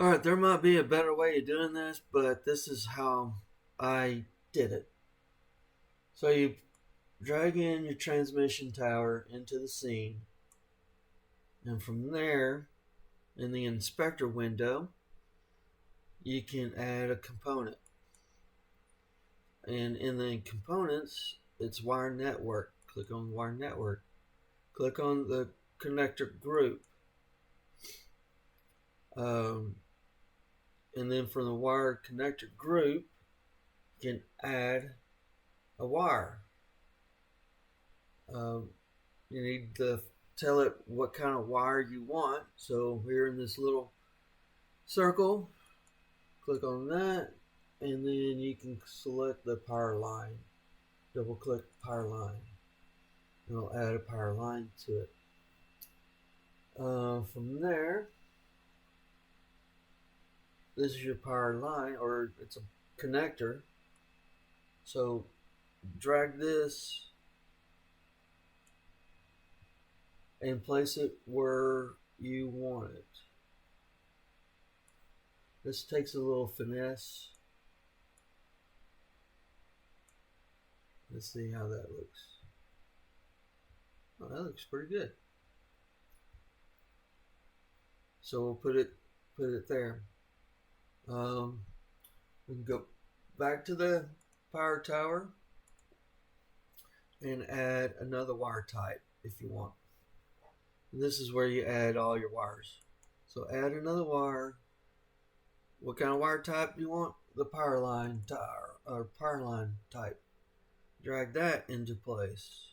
Alright, there might be a better way of doing this, but this is how I did it. So you drag in your transmission tower into the scene, and from there, in the inspector window, you can add a component. And in the components, it's wire network. Click on wire network. Click on the connector group. Um, and then from the wire connector group, you can add a wire. You need to tell it what kind of wire you want. So here in this little circle, click on that, and then you can select the power line. Double click power line. And it'll add a power line to it. From there, this is your power line, or it's a connector. So drag this and place it where you want it. This takes a little finesse. Let's see how that looks. Oh, that looks pretty good. So we'll put it there. We can go back to the power tower and add another wire type if you want. And this is where you add all your wires. So add another wire. What kind of wire type do you want? The power line tower or power line type. Drag that into place.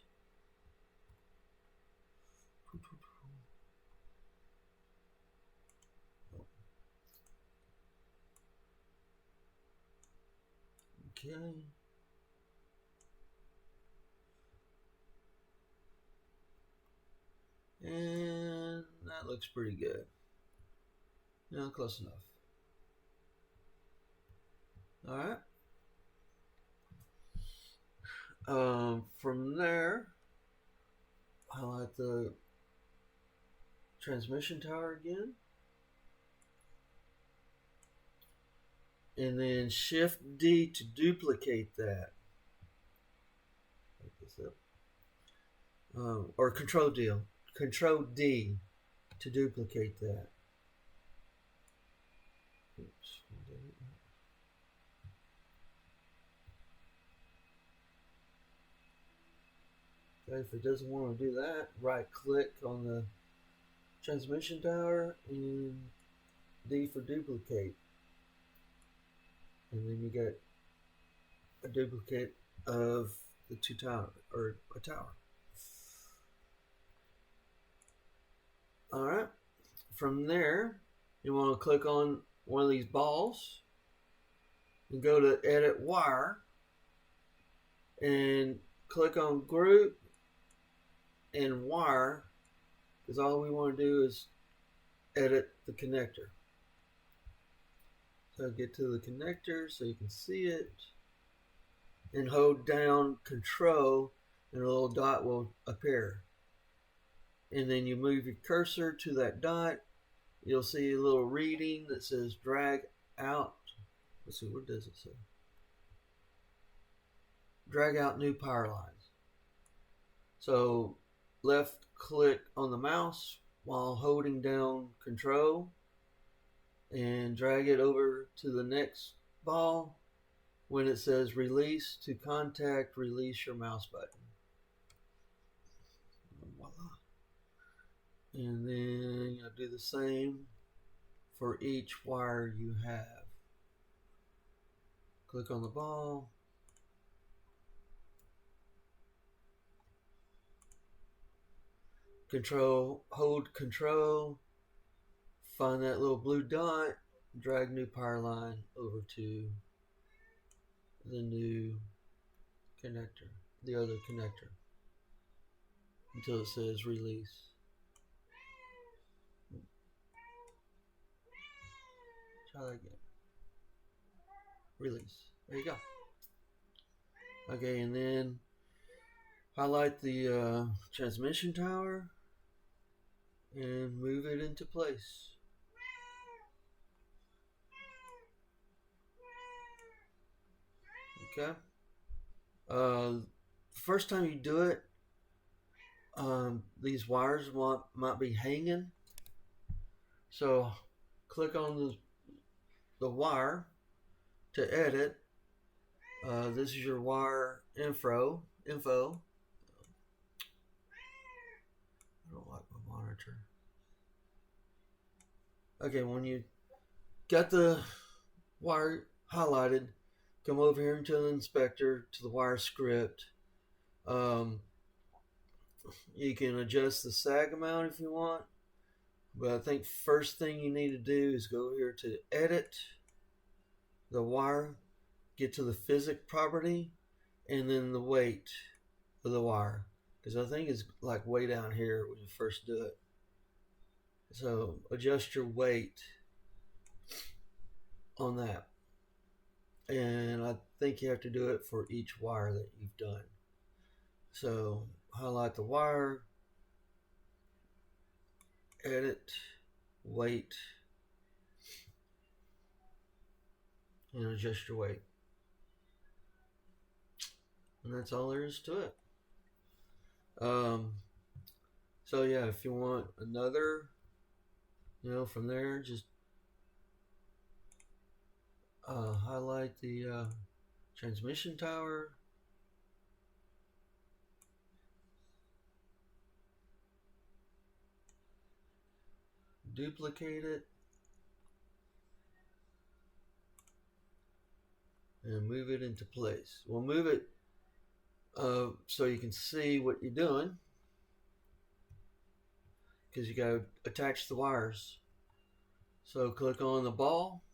Okay. And that looks pretty good. Yeah, close enough. Alright. From there, highlight the transmission tower again. And then Shift D to duplicate that. Make this up. Or Control D to duplicate that. Oops. Okay, if it doesn't want to do that, right click on the transmission tower and D for duplicate. And then you get a duplicate of the two tower or a tower. Alright. From there, you want to click on one of these balls and go to edit wire and click on group and wire, because all we want to do is edit the connector. So get to the connector so you can see it and hold down control and a little dot will appear. And then you move your cursor to that dot. You'll see a little reading that says drag out. Let's see, what does it say? Drag out new power lines. So left click on the mouse while holding down control and drag it over to the next ball. When it says release to contact, release your mouse button. Voila. And then you'll do the same for each wire you have. Click on the ball. Hold control, find that little blue dot, drag new power line over to the new connector, the other connector, until it says release. Try that again. Release. There you go. Okay, and then highlight the transmission tower and move it into place. Okay. First time you do it, these wires might be hanging. So click on the wire to edit. This is your wire info. I don't like my monitor. Okay, when you got the wire highlighted, come over here into the inspector to the wire script. You can adjust the sag amount if you want, but I think first thing you need to do is go here to edit the wire, get to the physics property, and then the weight of the wire, because I think it's like way down here when you first do it. So adjust your weight on that, and I think you have to do it for each wire that you've done. So highlight the wire, edit, weight, and adjust your weight. And that's all there is to it. So yeah, if you want another, from there, just highlight the transmission tower. Duplicate it. And move it into place. We'll move it so you can see what you're doing, because you got to attach the wires. So click on the ball,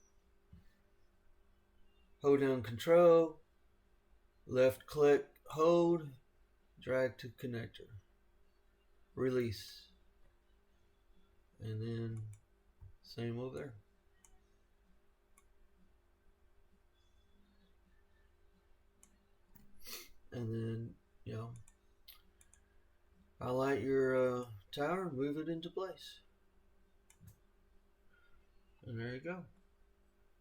hold down Control, left click, hold, drag to connector, release, and then same over there. And then, highlight your tower, move it into place. And there you go.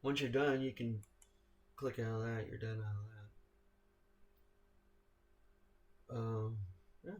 Once you're done, you can click out of that. You're done out of that. Yeah.